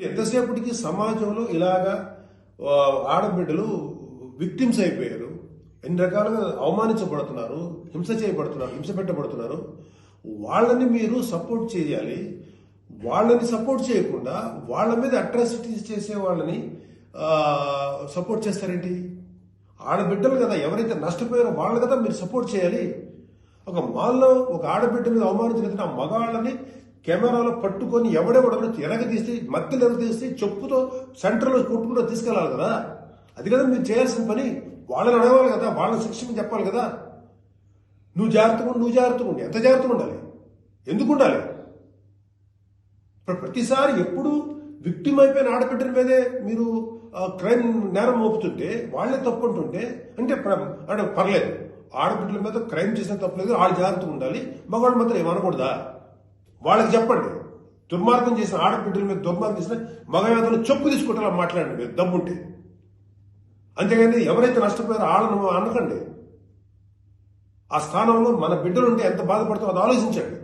ఎంతసేపటికి సమాజంలో ఇలాగా ఆడబిడ్డలు విక్టిమ్స్ అయిపోయారు, ఎన్ని రకాలుగా అవమానించబడుతున్నారు, హింస చేయబడుతున్నారు, హింస పెట్టబడుతున్నారు. వాళ్ళని మీరు సపోర్ట్ చేయాలి. వాళ్ళని సపోర్ట్ చేయకుండా వాళ్ళ మీద అట్రాసిటీస్ చేసే వాళ్ళని సపోర్ట్ చేస్తారేంటి? ఆడబిడ్డలు కదా, ఎవరైతే నష్టపోయారో వాళ్ళు కదా మీరు సపోర్ట్ చేయాలి. ఒక మాల్లో ఒక ఆడబిడ్డ మీద అవమానించినట్టు ఆ మగాళ్ళని కెమెరాలో పట్టుకొని ఎవడెవడను ఎరగదీసి మధ్యలో ఎరగదీసి చెప్పుతో సెంటర్లో కొట్టుకుంటూ తీసుకెళ్లాలి కదా. అది కదా మీరు చేయాల్సిన పని. వాళ్ళని అడగాలి కదా, వాళ్ళని శిక్షణ చెప్పాలి కదా. నువ్వు జాగ్రత్తగా ఉండి ఎంత జాగ్రత్తగా ఉండాలి? ఎందుకు ఉండాలి? ప్రతిసారి ఎప్పుడు విక్టిమ్ అయిపోయిన ఆడబిడ్డల మీదే మీరు క్రైమ్ నేరం మోపుతుంటే, వాళ్ళే తప్పు అంటుంటే అంటే పర్లేదు, ఆడబిడ్డల మీద క్రైమ్ చేసిన తప్పలేదు, వాళ్ళు జాగ్రత్తగా ఉండాలి, మగవాళ్ళు మాత్రం ఏమనకూడదా? వాళ్ళకి చెప్పండి. దుర్మార్గం చేసిన ఆడబిడ్డల మీద దుర్మార్గం చేసిన మగవేదలు చెప్పు తీసుకుంటారా మాట్లాడండి మీరు దమ్ముంటే. అంతేగాని ఎవరైతే నష్టపోయారో వాళ్ళను అనకండి. ఆ స్థానంలో మన బిడ్డలుంటే ఎంత బాధపడుతుందో అది ఆలోచించండి.